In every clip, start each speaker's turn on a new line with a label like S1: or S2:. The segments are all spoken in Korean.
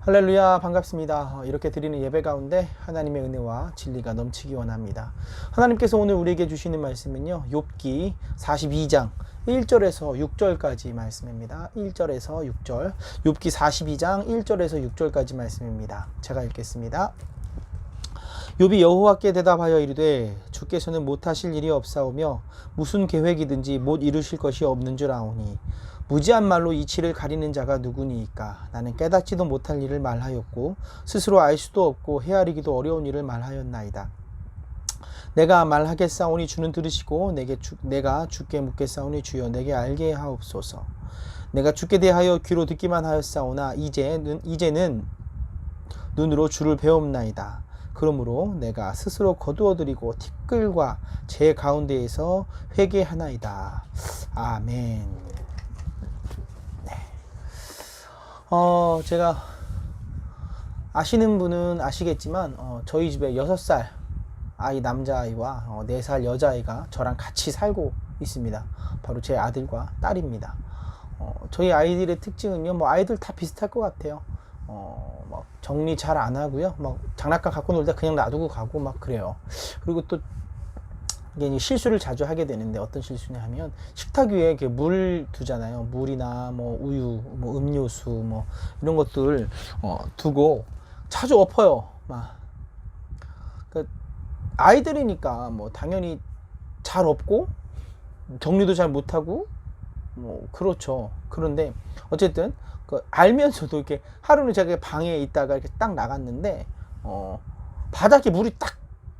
S1: 할렐루야, 반갑습니다. 이렇게 드리는 예배 가운데 하나님의 은혜와 진리가 넘치기 원합니다. 하나님께서 오늘 우리에게 주시는 말씀은요, 욥기 42장 1절에서 6절까지 말씀입니다. 1절에서 6절, 욥기 42장 1절에서 6절까지 말씀입니다. 제가 읽겠습니다. 욥이 여호와께 대답하여 이르되 주께서는 못하실 일이 없사오며 무슨 계획이든지 못 이루실 것이 없는 줄 아오니 무지한 말로 이치를 가리는 자가 누구니이까. 나는 깨닫지도 못할 일을 말하였고 스스로 알 수도 없고 헤아리기도 어려운 일을 말하였나이다. 내가 말하겠사오니 주는 들으시고 내가 주께 묻겠사오니 주여 내게 알게 하옵소서. 내가 주께 대하여 귀로 듣기만 하였사오나 이제는 눈으로 주를 배움나이다. 그러므로 내가 스스로 거두어드리고 티끌과 제 가운데에서 회개하나이다. 아멘. 제가 아시는 분은 아시겠지만 저희 집에 6살 아이 남자아이와 4살 여자아이가 저랑 같이 살고 있습니다. 바로 제 아들과 딸입니다. 저희 아이들의 특징은요, 뭐 아이들 다 비슷할 것 같아요. 막 정리 잘 안 하고요, 막 장난감 갖고 놀다 그냥 놔두고 가고 막 그래요. 그리고 또 이게 실수를 자주 하게 되는데, 어떤 실수냐 하면 식탁 위에 이렇게 물 두잖아요. 물이나 뭐 우유, 뭐 음료수, 뭐 이런 것들 두고 자주 엎어요. 막 그러니까 아이들이니까 뭐 당연히 잘 엎고 정리도 잘 못하고 뭐 그렇죠. 그런데 어쨌든 알면서도 이렇게 하루는 제가 방에 있다가 이렇게 딱 나갔는데 바닥에 물이 딱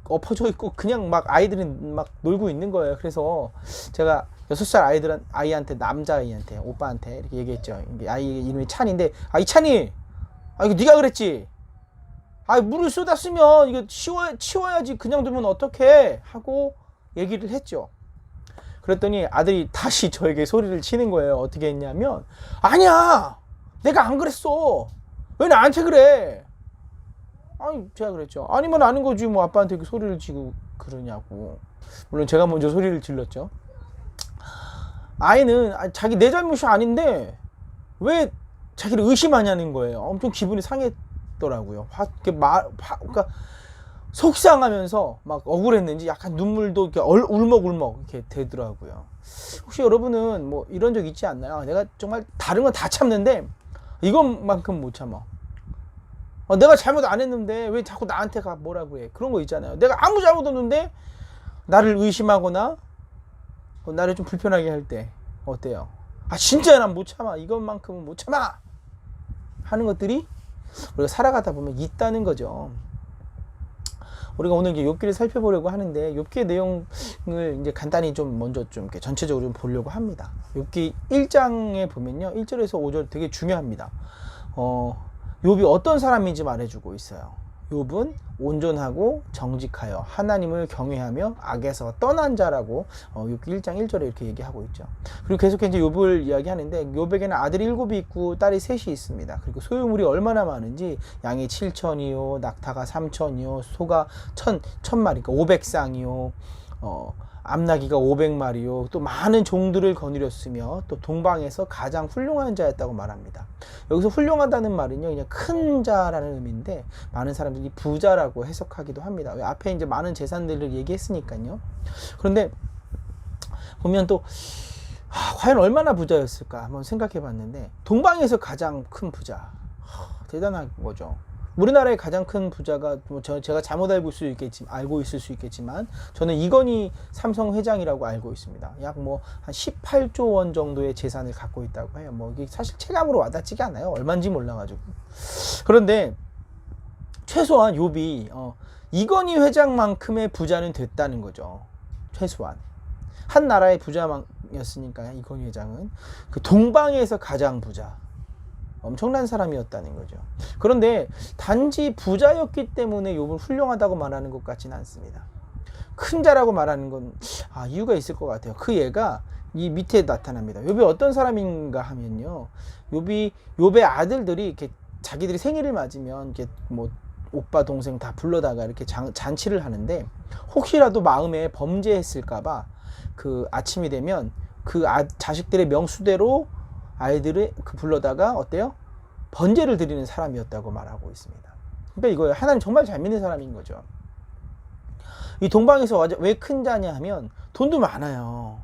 S1: 엎어져 있고 그냥 막 아이들이 막 놀고 있는 거예요. 그래서 제가 6살 아이한테, 남자아이한테, 오빠한테 이렇게 얘기했죠. 아이 이름이 찬인데, 이찬이, 이거 네가 그랬지? 물을 쏟았으면 이거 치워야지, 그냥 두면 어떡해? 하고 얘기를 했죠. 그랬더니 아들이 다시 저에게 소리를 치는 거예요. 어떻게 했냐면, 아니야! 내가 안 그랬어! 왜 나한테 그래? 제가 그랬죠. 아니면 아는 거지, 뭐 아빠한테 그 소리를 지고 그러냐고. 물론 제가 먼저 소리를 질렀죠. 아이는 자기 내 잘못이 아닌데 왜 자기를 의심하냐는 거예요. 엄청 기분이 상했더라고요. 그러니까 속상하면서 막 억울했는지 약간 눈물도 이렇게 울먹울먹 이렇게 되더라고요. 혹시 여러분은 뭐 이런 적 있지 않나요? 내가 정말 다른 건 다 참는데 이것만큼 못 참아. 내가 잘못 안 했는데 왜 자꾸 나한테 뭐라고 해. 그런 거 있잖아요. 내가 아무 잘못 없는데 나를 의심하거나 나를 좀 불편하게 할 때 어때요? 진짜 난 못 참아, 이것만큼은 못 참아 하는 것들이 우리가 살아가다 보면 있다는 거죠. 우리가 오늘 이제 욥기를 살펴보려고 하는데, 욥기의 내용을 이제 간단히 좀 먼저 좀 이렇게 전체적으로 좀 보려고 합니다. 욥기 1장에 보면요, 1절에서 5절 되게 중요합니다. 욥이 어떤 사람인지 말해주고 있어요. 욥은 온전하고 정직하여 하나님을 경외하며 악에서 떠난 자라고 욥기 1장 1절에 이렇게 얘기하고 있죠. 그리고 계속해서 이제 욥을 이야기하는데, 욥에게는 아들이 7이 있고 딸이 3이 있습니다. 그리고 소유물이 얼마나 많은지, 양이 7,000이요, 낙타가 3,000이요, 소가 1,000마리, 그러니까 500쌍이요, 암나귀가 500마리요, 또 많은 종들을 거느렸으며 또 동방에서 가장 훌륭한 자였다고 말합니다. 여기서 훌륭하다는 말은요, 그냥 큰 자라는 의미인데 많은 사람들이 부자라고 해석하기도 합니다. 왜? 앞에 이제 많은 재산들을 얘기했으니까요. 그런데 보면 또 과연 얼마나 부자였을까 한번 생각해 봤는데, 동방에서 가장 큰 부자, 대단한 거죠. 우리나라의 가장 큰 부자가 제가 잘못 알고 있을 수 있겠지만 저는 이건희 삼성 회장이라고 알고 있습니다. 약 뭐 한 18조 원 정도의 재산을 갖고 있다고 해요. 뭐 이게 사실 체감으로 와닿지가 않아요. 얼마인지 몰라가지고. 그런데 최소한 욥이 이건희 회장만큼의 부자는 됐다는 거죠. 최소한 한 나라의 부자였으니까 이건희 회장은 그 동방에서 가장 부자, 엄청난 사람이었다는 거죠. 그런데 단지 부자였기 때문에 욥을 훌륭하다고 말하는 것 같지는 않습니다. 큰 자라고 말하는 건 이유가 있을 것 같아요. 그 예가 이 밑에 나타납니다. 욥이 어떤 사람인가 하면요, 욥의 아들들이 이렇게 자기들이 생일을 맞으면 이렇게 뭐 오빠 동생 다 불러다가 이렇게 잔치를 하는데, 혹시라도 마음에 범죄했을까봐 그 아침이 되면 그 자식들의 명수대로 아이들을 불러다가 어때요? 번제를 드리는 사람이었다고 말하고 있습니다. 그러니까 이거예요. 하나님 정말 잘 믿는 사람인 거죠. 이 동방에서 왜 큰 자냐 하면 돈도 많아요.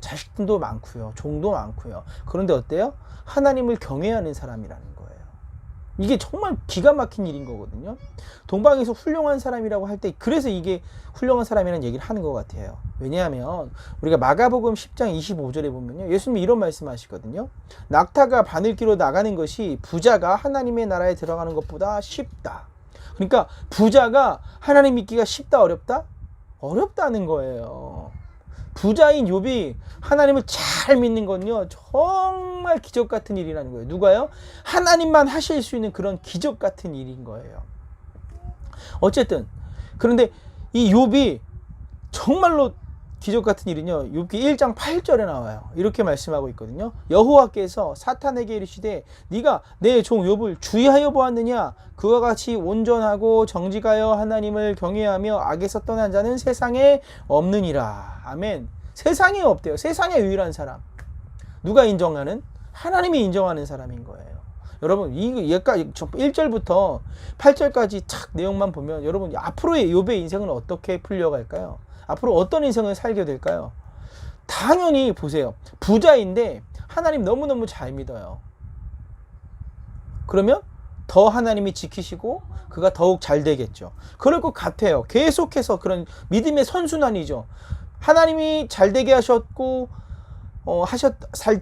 S1: 자식들도 많고요. 종도 많고요. 그런데 어때요? 하나님을 경외하는 사람이라는 거예요. 이게 정말 기가 막힌 일인 거거든요. 동방에서 훌륭한 사람이라고 할 때 그래서 이게 훌륭한 사람이라는 얘기를 하는 것 같아요. 왜냐하면 우리가 마가복음 10장 25절에 보면요, 예수님이 이런 말씀하시거든요. 낙타가 바늘기로 나가는 것이 부자가 하나님의 나라에 들어가는 것보다 쉽다. 그러니까 부자가 하나님 믿기가 쉽다, 어렵다? 어렵다는 거예요. 부자인 욥이 하나님을 잘 믿는 건요, 정말 기적 같은 일이라는 거예요. 누가요? 하나님만 하실 수 있는 그런 기적 같은 일인 거예요. 어쨌든 그런데 이 욥이 정말로 기적 같은 일은요, 욥기 1장 8절에 나와요. 이렇게 말씀하고 있거든요. 여호와께서 사탄에게 이르시되 네가 내 종 욥을 주의하여 보았느냐? 그와 같이 온전하고 정직하여 하나님을 경외하며 악에서 떠난 자는 세상에 없느니라. 아멘. 세상에 없대요. 세상에 유일한 사람. 누가 인정하는? 하나님이 인정하는 사람인 거예요. 여러분, 여기까지 1절부터 8절까지 착 내용만 보면 여러분, 앞으로의 욥의 인생은 어떻게 풀려갈까요? 앞으로 어떤 인생을 살게 될까요? 당연히 보세요. 부자인데 하나님 너무너무 잘 믿어요. 그러면 더 하나님이 지키시고 그가 더욱 잘 되겠죠. 그럴 것 같아요. 계속해서 그런 믿음의 선순환이죠. 하나님이 잘 되게 하셨고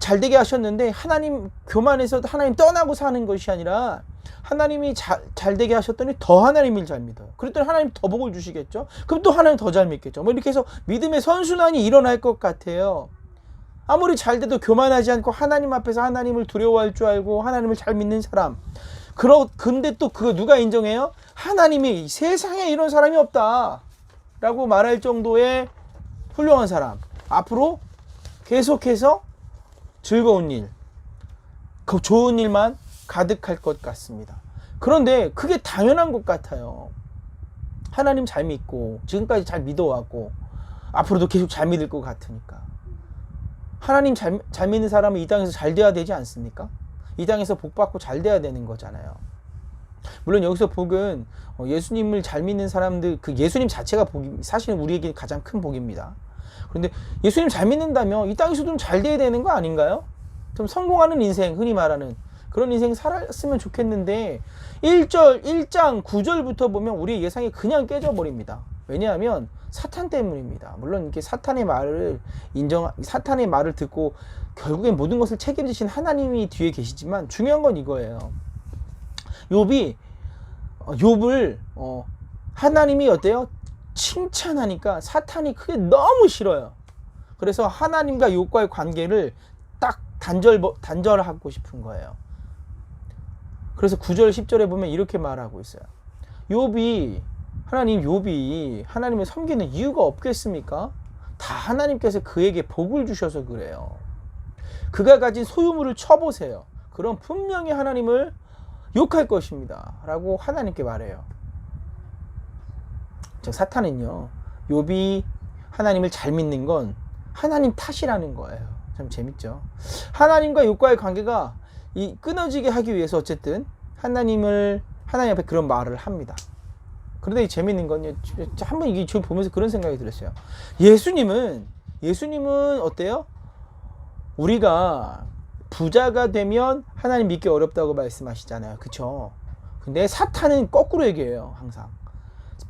S1: 잘 되게 하셨는데 하나님 교만해서 하나님 떠나고 사는 것이 아니라 하나님이 잘 되게 하셨더니 더 하나님을 잘 믿어요. 그랬더니 하나님 더 복을 주시겠죠. 그럼 또 하나님 더 잘 믿겠죠. 뭐 이렇게 해서 믿음의 선순환이 일어날 것 같아요. 아무리 잘 돼도 교만하지 않고 하나님 앞에서 하나님을 두려워할 줄 알고 하나님을 잘 믿는 사람. 근데 또 그거 누가 인정해요? 하나님이 세상에 이런 사람이 없다 라고 말할 정도의 훌륭한 사람. 앞으로 계속해서 즐거운 일, 좋은 일만 가득할 것 같습니다. 그런데 그게 당연한 것 같아요. 하나님 잘 믿고 지금까지 잘 믿어왔고 앞으로도 계속 잘 믿을 것 같으니까. 하나님 잘 믿는 사람은 이 땅에서 잘 돼야 되지 않습니까? 이 땅에서 복 받고 잘 돼야 되는 거잖아요. 물론 여기서 복은 예수님을 잘 믿는 사람들, 그 예수님 자체가 복이 사실은 우리에게 가장 큰 복입니다. 그런데 예수님 잘 믿는다면 이 땅에서 좀 잘 돼야 되는 거 아닌가요? 좀 성공하는 인생, 흔히 말하는 그런 인생 살았으면 좋겠는데 1장 9절부터 보면 우리의 예상이 그냥 깨져버립니다. 왜냐하면 사탄 때문입니다. 물론 이렇게 사탄의 말을 듣고 결국엔 모든 것을 책임지신 하나님이 뒤에 계시지만 중요한 건 이거예요. 욥을 하나님이 어때요? 칭찬하니까 사탄이 그게 너무 싫어요. 그래서 하나님과 욥과의 관계를 딱 단절하고 싶은 거예요. 그래서 9절 10절에 보면 이렇게 말하고 있어요. 욥이 하나님을 섬기는 이유가 없겠습니까? 다 하나님께서 그에게 복을 주셔서 그래요. 그가 가진 소유물을 쳐보세요. 그럼 분명히 하나님을 욕할 것입니다 라고 하나님께 말해요. 즉 사탄은요, 욥이 하나님을 잘 믿는 건 하나님 탓이라는 거예요. 참 재밌죠. 하나님과 욥과의 관계가 끊어지게 하기 위해서 어쨌든 하나님 앞에 그런 말을 합니다. 그런데 재밌는 건요, 한번 이게 저 보면서 그런 생각이 들었어요. 예수님은 어때요? 우리가 부자가 되면 하나님 믿기 어렵다고 말씀하시잖아요. 그쵸? 근데 사탄은 거꾸로 얘기해요. 항상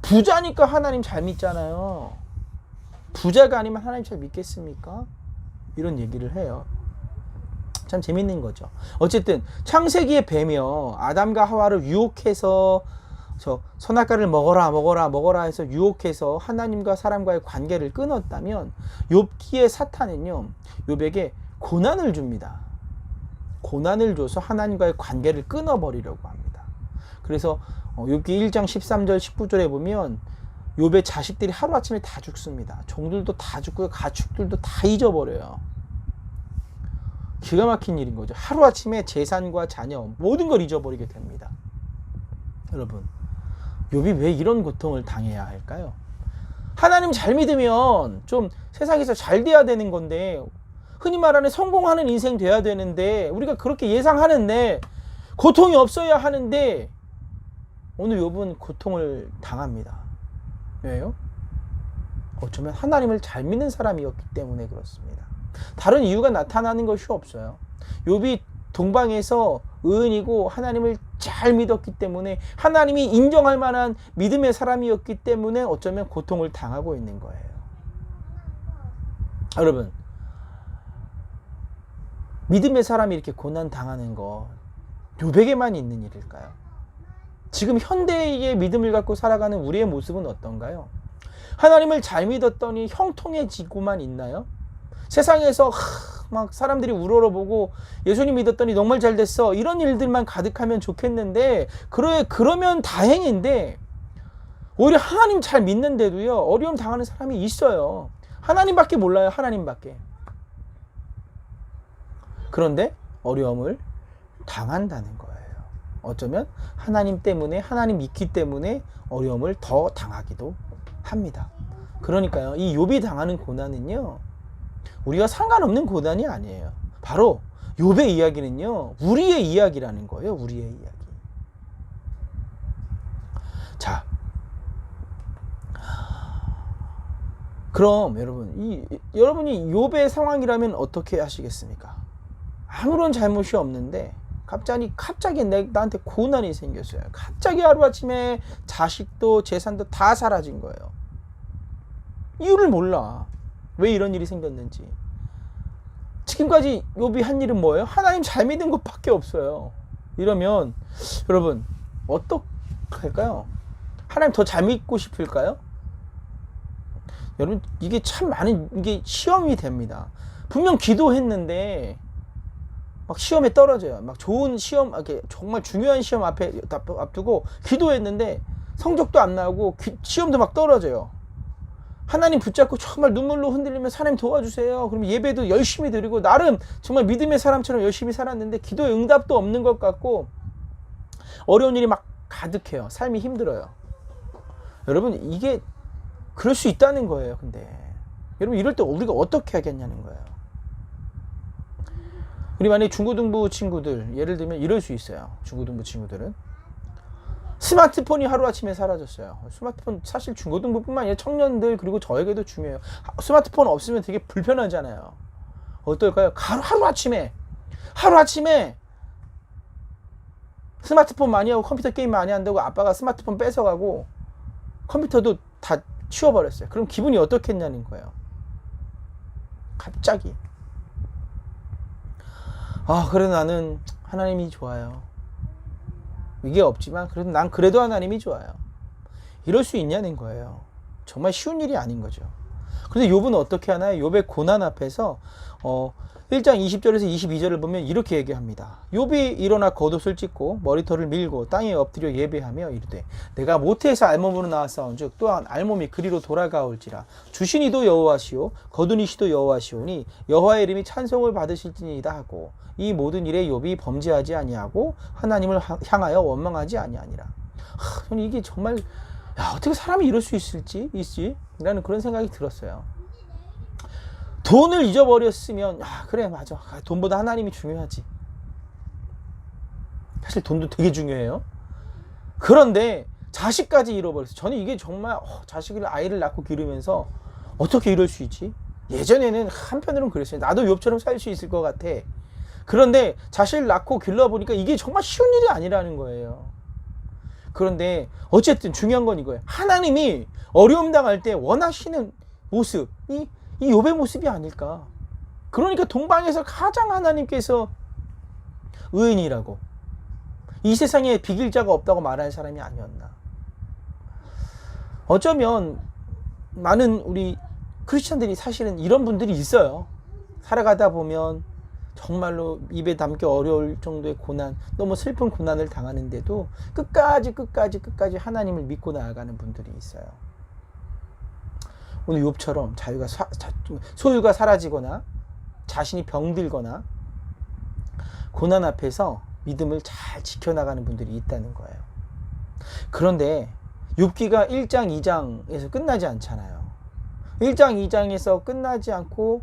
S1: 부자니까 하나님 잘 믿잖아요. 부자가 아니면 하나님 잘 믿겠습니까? 이런 얘기를 해요. 참 재밌는 거죠. 어쨌든 창세기의 뱀이요, 아담과 하와를 유혹해서 선악과를 먹어라 해서 유혹해서 하나님과 사람과의 관계를 끊었다면 욥기의 사탄은요, 욥에게 고난을 줍니다. 고난을 줘서 하나님과의 관계를 끊어버리려고 합니다. 그래서 욥기 1장 13절 19절에 보면 욥의 자식들이 하루아침에 다 죽습니다. 종들도 다 죽고요, 가축들도 다 잊어버려요. 기가 막힌 일인 거죠. 하루아침에 재산과 자녀 모든 걸 잊어버리게 됩니다. 여러분, 욥이 왜 이런 고통을 당해야 할까요? 하나님 잘 믿으면 좀 세상에서 잘 돼야 되는 건데, 흔히 말하는 성공하는 인생 돼야 되는데, 우리가 그렇게 예상하는데 고통이 없어야 하는데 오늘 욥은 고통을 당합니다. 왜요? 어쩌면 하나님을 잘 믿는 사람이었기 때문에 그렇습니다. 다른 이유가 나타나는 것이 없어요. 욥이 동방에서 의인이고 하나님을 잘 믿었기 때문에, 하나님이 인정할 만한 믿음의 사람이었기 때문에 어쩌면 고통을 당하고 있는 거예요. 여러분, 믿음의 사람이 이렇게 고난 당하는 거 욥에게만 있는 일일까요? 지금 현대의 믿음을 갖고 살아가는 우리의 모습은 어떤가요? 하나님을 잘 믿었더니 형통해지고만 있나요? 세상에서 막 사람들이 우러러보고 예수님 믿었더니 정말 잘 됐어, 이런 일들만 가득하면 좋겠는데, 그러면 다행인데 오히려 하나님 잘 믿는데도요 어려움 당하는 사람이 있어요. 하나님밖에 몰라요. 하나님밖에. 그런데 어려움을 당한다는 거예요. 어쩌면 하나님 때문에, 하나님 믿기 때문에 어려움을 더 당하기도 합니다. 그러니까요, 이 욥이 당하는 고난은요 우리가 상관없는 고난이 아니에요. 바로 욥의 이야기는요 우리의 이야기라는 거예요. 우리의 이야기. 자, 그럼 여러분이 욥의 상황이라면 어떻게 하시겠습니까? 아무런 잘못이 없는데 갑자기 나한테 고난이 생겼어요. 갑자기 하루아침에 자식도 재산도 다 사라진 거예요. 이유를 몰라. 왜 이런 일이 생겼는지. 지금까지 욥이 한 일은 뭐예요? 하나님 잘 믿은 것밖에 없어요. 이러면 여러분 어떡할까요? 하나님 더 잘 믿고 싶을까요? 여러분, 이게 참 이게 시험이 됩니다. 분명 기도했는데 막 시험에 떨어져요. 막 좋은 시험, 정말 중요한 시험 앞두고 기도했는데 성적도 안 나오고 시험도 막 떨어져요. 하나님 붙잡고 정말 눈물로 흔들리면서 하나님 도와주세요. 그럼 예배도 열심히 드리고 나름 정말 믿음의 사람처럼 열심히 살았는데 기도에 응답도 없는 것 같고 어려운 일이 막 가득해요. 삶이 힘들어요. 여러분, 이게 그럴 수 있다는 거예요. 근데 여러분, 이럴 때 우리가 어떻게 하겠냐는 거예요. 우리 만약에 중고등부 친구들, 예를 들면 이럴 수 있어요. 중고등부 친구들은 스마트폰이 하루아침에 사라졌어요. 스마트폰 사실 중고등부뿐만 아니라 청년들 그리고 저에게도 중요해요. 스마트폰 없으면 되게 불편하잖아요. 어떨까요? 하루아침에 스마트폰 많이 하고 컴퓨터 게임 많이 한다고 아빠가 스마트폰 뺏어가고 컴퓨터도 다 치워버렸어요. 그럼 기분이 어떻겠냐는 거예요. 갑자기. 그래도 나는 하나님이 좋아요. 이게 없지만 그래도 하나님이 좋아요. 이럴 수 있냐는 거예요. 정말 쉬운 일이 아닌 거죠. 그런데 욥은 어떻게 하나요? 욥의 고난 앞에서 1장 20절에서 22절을 보면 이렇게 얘기합니다. 욥이 일어나 겉옷을 찢고 머리털을 밀고 땅에 엎드려 예배하며 이르되 내가 모태에서 알몸으로 나왔사온즉 또한 알몸이 그리로 돌아가올지라. 주신 이도 여호와시오 거둔 이시도 여호와시오니 여호와의 이름이 찬송을 받으실지니이다 하고 이 모든 일에 욥이 범죄하지 아니하고 하나님을 향하여 원망하지 아니하니라. 저는 이게 정말 어떻게 사람이 이럴 수 있을지 라는 그런 생각이 들었어요. 돈을 잊어버렸으면 그래 맞아, 돈보다 하나님이 중요하지. 사실 돈도 되게 중요해요. 그런데 자식까지 잃어버렸어요. 저는 이게 정말 아이를 낳고 기르면서 어떻게 이럴 수 있지? 예전에는 한편으로는 그랬어요. 나도 욥처럼 살 수 있을 것 같아. 그런데 자식을 낳고 길러보니까 이게 정말 쉬운 일이 아니라는 거예요. 그런데 어쨌든 중요한 건 이거예요. 하나님이 어려움 당할 때 원하시는 모습이 이 욥의 모습이 아닐까. 그러니까 동방에서 가장 하나님께서 의인이라고, 이 세상에 비길 자가 없다고 말하는 사람이 아니었나. 어쩌면 많은 우리 크리스찬들이 사실은 이런 분들이 있어요. 살아가다 보면 정말로 입에 담기 어려울 정도의 고난, 너무 슬픈 고난을 당하는데도 끝까지 하나님을 믿고 나아가는 분들이 있어요. 오늘 욥처럼 소유가 사라지거나 자신이 병들거나 고난 앞에서 믿음을 잘 지켜나가는 분들이 있다는 거예요. 그런데 욥기가 1장 2장에서 끝나지 않잖아요. 1장 2장에서 끝나지 않고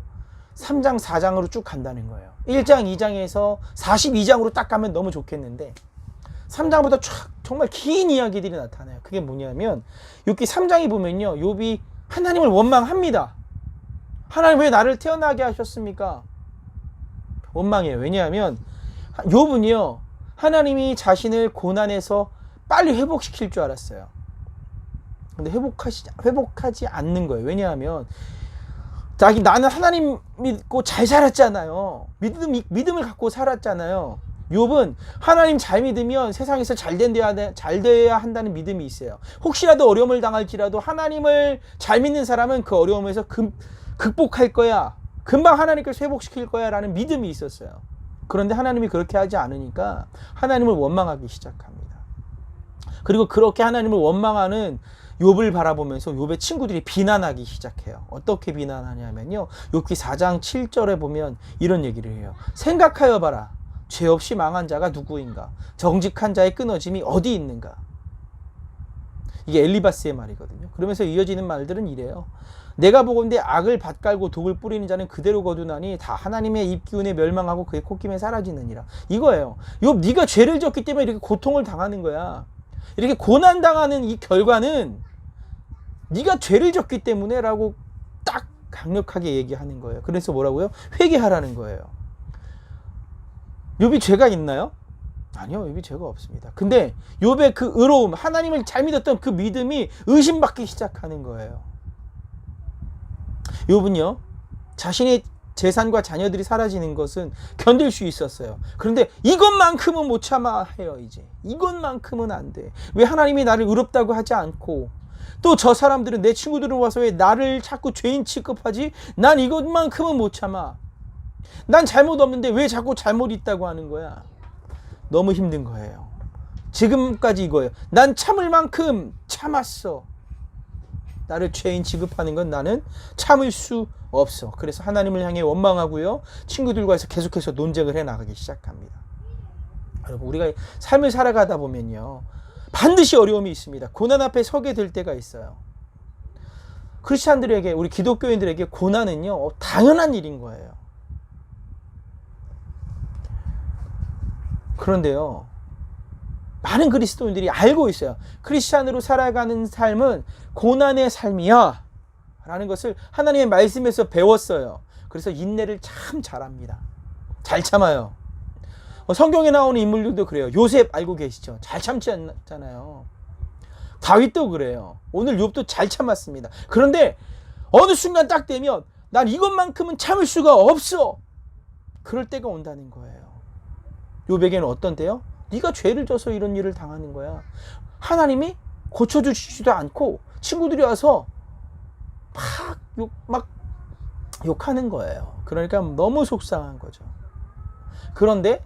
S1: 3장, 4장으로 쭉 간다는 거예요. 1장, 2장에서 42장으로 딱 가면 너무 좋겠는데 3장보다 쫙 정말 긴 이야기들이 나타나요. 그게 뭐냐면 욥기 3장에 보면요. 욥이 하나님을 원망합니다. 하나님 왜 나를 태어나게 하셨습니까? 원망해요. 왜냐하면 욥은요. 하나님이 자신을 고난에서 빨리 회복시킬 줄 알았어요. 근데 회복하지 않는 거예요. 왜냐하면 나는 하나님 믿고 잘 살았잖아요. 믿음을 갖고 살았잖아요. 욥은 하나님 잘 믿으면 세상에서 잘 돼야 한다는 믿음이 있어요. 혹시라도 어려움을 당할지라도 하나님을 잘 믿는 사람은 그 어려움에서 극복할 거야. 금방 하나님께서 회복시킬 거야 라는 믿음이 있었어요. 그런데 하나님이 그렇게 하지 않으니까 하나님을 원망하기 시작합니다. 그리고 그렇게 하나님을 원망하는 욥을 바라보면서 욥의 친구들이 비난하기 시작해요. 어떻게 비난하냐면요. 욥기 4장 7절에 보면 이런 얘기를 해요. 생각하여 봐라. 죄 없이 망한 자가 누구인가? 정직한 자의 끊어짐이 어디 있는가? 이게 엘리바스의 말이거든요. 그러면서 이어지는 말들은 이래요. 내가 보건대 악을 밭갈고 독을 뿌리는 자는 그대로 거두나니 다 하나님의 입기운에 멸망하고 그의 콧김에 사라지느니라. 이거예요. 욥 네가 죄를 졌기 때문에 이렇게 고통을 당하는 거야. 이렇게 고난당하는 이 결과는 네가 죄를 졌기 때문에 라고 딱 강력하게 얘기하는 거예요. 그래서 뭐라고요? 회개하라는 거예요. 욥이 죄가 있나요? 아니요. 욥이 죄가 없습니다. 근데 욥의 그 의로움, 하나님을 잘 믿었던 그 믿음이 의심받기 시작하는 거예요. 욥은요. 자신의 재산과 자녀들이 사라지는 것은 견딜 수 있었어요. 그런데 이것만큼은 못 참아 해요. 이제 이것만큼은 안 돼. 왜 하나님이 나를 의롭다고 하지 않고 또 저 사람들은, 내 친구들은 와서 왜 나를 자꾸 죄인 취급하지? 난 이것만큼은 못 참아. 난 잘못 없는데 왜 자꾸 잘못 있다고 하는 거야? 너무 힘든 거예요. 지금까지 이거예요. 난 참을 만큼 참았어. 나를 죄인 취급하는 건 나는 참을 수 없어. 그래서 하나님을 향해 원망하고요. 친구들과서 계속해서 논쟁을 해나가기 시작합니다. 여러분, 우리가 삶을 살아가다 보면요. 반드시 어려움이 있습니다. 고난 앞에 서게 될 때가 있어요. 크리스찬들에게, 우리 기독교인들에게 고난은요. 당연한 일인 거예요. 그런데요. 많은 그리스도인들이 알고 있어요. 크리스찬으로 살아가는 삶은 고난의 삶이야 라는 것을 하나님의 말씀에서 배웠어요. 그래서 인내를 참 잘합니다. 잘 참아요. 성경에 나오는 인물들도 그래요. 요셉 알고 계시죠? 잘 참지 않잖아요. 다윗도 그래요. 오늘 욥도 잘 참았습니다. 그런데 어느 순간 딱 되면 난 이것만큼은 참을 수가 없어. 그럴 때가 온다는 거예요. 욥에게는 어떤 때요? 네가 죄를 져서 이런 일을 당하는 거야. 하나님이 고쳐주시지도 않고 친구들이 와서 막 욕하는 거예요. 그러니까 너무 속상한 거죠. 그런데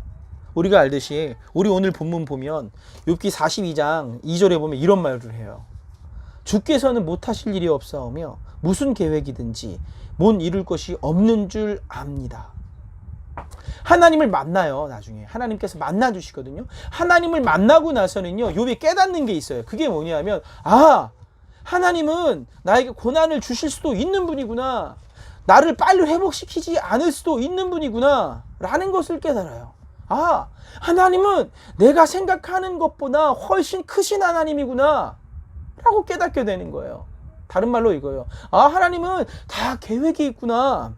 S1: 우리가 알듯이 우리 오늘 본문 보면 욥기 42장 2절에 보면 이런 말을 해요. 주께서는 못하실 일이 없사오며 무슨 계획이든지 못 이룰 것이 없는 줄 압니다. 하나님을 만나요. 나중에 하나님께서 만나주시거든요. 하나님을 만나고 나서는요. 욥이 깨닫는 게 있어요. 그게 뭐냐면 하나님은 나에게 고난을 주실 수도 있는 분이구나. 나를 빨리 회복시키지 않을 수도 있는 분이구나 라는 것을 깨달아요. 하나님은 내가 생각하는 것보다 훨씬 크신 하나님이구나 라고 깨닫게 되는 거예요. 다른 말로 이거예요. 하나님은 다 계획이 있구나.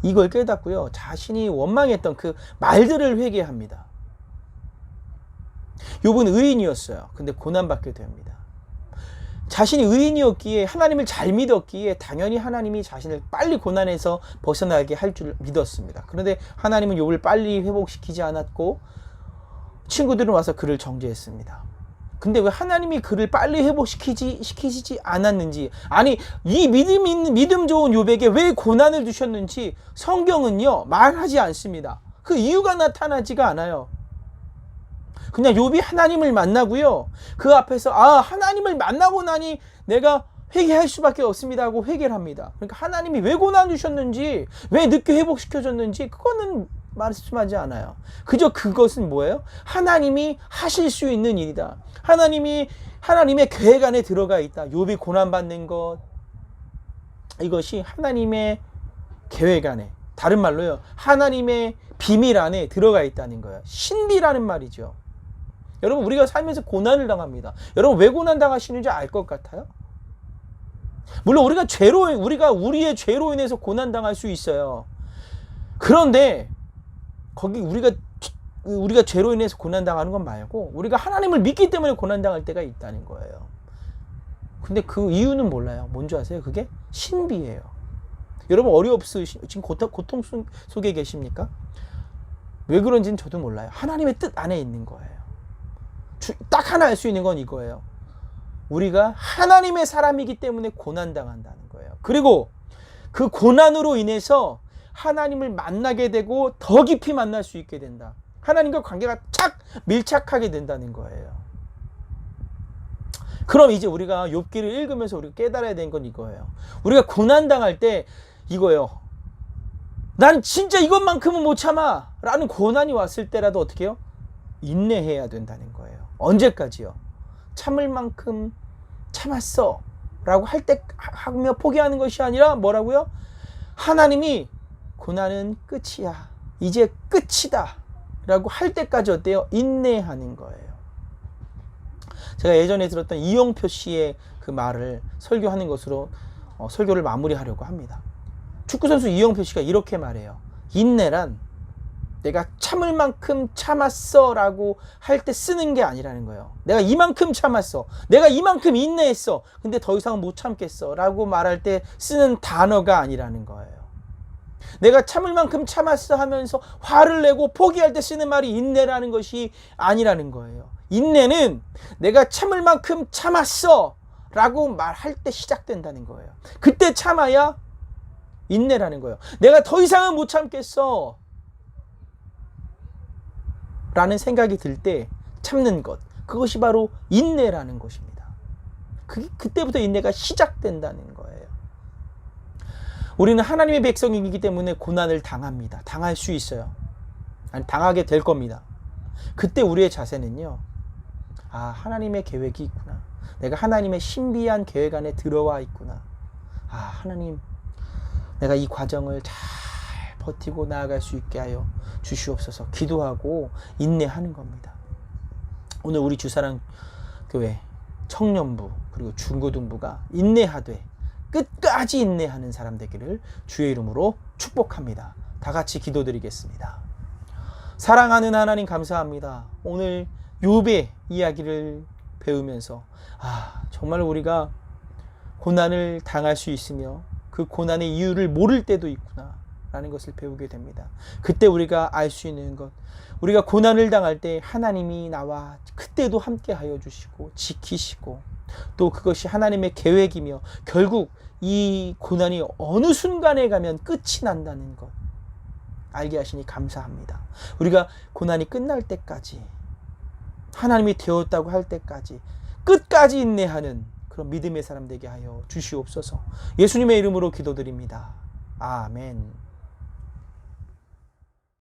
S1: 이걸 깨닫고요. 자신이 원망했던 그 말들을 회개합니다. 욥은 의인이었어요. 근데 고난받게 됩니다. 자신이 의인이었기에, 하나님을 잘 믿었기에 당연히 하나님이 자신을 빨리 고난에서 벗어나게 할 줄 믿었습니다. 그런데 하나님은 욥을 빨리 회복시키지 않았고 친구들은 와서 그를 정죄했습니다. 근데 왜 하나님이 그를 빨리 회복시키지 않았는지, 아니 이 믿음 좋은 욥에게 왜 고난을 주셨는지 성경은요 말하지 않습니다. 그 이유가 나타나지가 않아요. 그냥 욥이 하나님을 만나고요. 그 앞에서 하나님을 만나고 나니 내가 회개할 수밖에 없습니다 하고 회개를 합니다. 그러니까 하나님이 왜 고난 주셨는지, 왜 늦게 회복시켜줬는지 그거는 말씀하지 않아요. 그저 그것은 뭐예요? 하나님이 하실 수 있는 일이다. 하나님의 계획 안에 들어가 있다. 욥이 고난받는 것, 이것이 하나님의 계획 안에, 다른 말로요, 하나님의 비밀 안에 들어가 있다는 거예요. 신비라는 말이죠. 여러분, 우리가 살면서 고난을 당합니다. 여러분, 왜 고난 당하시는지 알 것 같아요? 물론 우리가 우리의 죄로 인해서 고난 당할 수 있어요. 그런데 거기 우리가 죄로 인해서 고난 당하는 건 말고 우리가 하나님을 믿기 때문에 고난 당할 때가 있다는 거예요. 근데 그 이유는 몰라요. 뭔지 아세요? 그게 신비예요. 여러분, 지금 고통 속에 계십니까? 왜 그런지는 저도 몰라요. 하나님의 뜻 안에 있는 거예요. 딱 하나 알 수 있는 건 이거예요. 우리가 하나님의 사람이기 때문에 고난당한다는 거예요. 그리고 그 고난으로 인해서 하나님을 만나게 되고 더 깊이 만날 수 있게 된다. 하나님과 관계가 밀착하게 된다는 거예요. 그럼 이제 우리가 욥기를 읽으면서 우리가 깨달아야 되는 건 이거예요. 우리가 고난당할 때 이거예요. 난 진짜 이것만큼은 못 참아 라는 고난이 왔을 때라도 어떻게 해요? 인내해야 된다는 거예요. 언제까지요? 참을 만큼 참았어 라고 하며 포기하는 것이 아니라 뭐라고요? 하나님이 고난은 끝이야, 이제 끝이다 라고 할 때까지 어때요? 인내하는 거예요. 제가 예전에 들었던 이영표 씨의 그 말을 설교하는 것으로 설교를 마무리하려고 합니다. 축구선수 이영표 씨가 이렇게 말해요. 인내란 내가 참을 만큼 참았어 라고 할 때 쓰는 게 아니라는 거예요. 내가 이만큼 참았어, 내가 이만큼 인내했어, 근데 더 이상 못 참겠어 라고 말할 때 쓰는 단어가 아니라는 거예요. 내가 참을 만큼 참았어 하면서 화를 내고 포기할 때 쓰는 말이 인내라는 것이 아니라는 거예요. 인내는 내가 참을 만큼 참았어 라고 말할 때 시작된다는 거예요. 그때 참아야 인내라는 거예요. 내가 더 이상은 못 참겠어 라는 생각이 들 때 참는 것, 그것이 바로 인내라는 것입니다. 그때부터 인내가 시작된다는 거예요. 우리는 하나님의 백성이기 때문에 고난을 당합니다. 당할 수 있어요. 아니, 당하게 될 겁니다. 그때 우리의 자세는요, 아, 하나님의 계획이 있구나, 내가 하나님의 신비한 계획 안에 들어와 있구나, 아, 하나님, 내가 이 과정을 잘 버티고 나아갈 수 있게 하여 주시옵소서 기도하고 인내하는 겁니다. 오늘 우리 주사랑교회 청년부 그리고 중고등부가 인내하되 끝까지 인내하는 사람 되기를 주의 이름으로 축복합니다. 다 같이 기도드리겠습니다. 사랑하는 하나님, 감사합니다. 오늘 욥의 이야기를 배우면서 정말 우리가 고난을 당할 수 있으며 그 고난의 이유를 모를 때도 있구나 라는 것을 배우게 됩니다. 그때 우리가 알 수 있는 것, 우리가 고난을 당할 때 하나님이 나와 그때도 함께 하여 주시고 지키시고, 또 그것이 하나님의 계획이며 결국 이 고난이 어느 순간에 가면 끝이 난다는 것 알게 하시니 감사합니다. 우리가 고난이 끝날 때까지, 하나님이 되었다고 할 때까지 끝까지 인내하는 그런 믿음의 사람 되게 하여 주시옵소서. 예수님의 이름으로 기도드립니다. 아멘.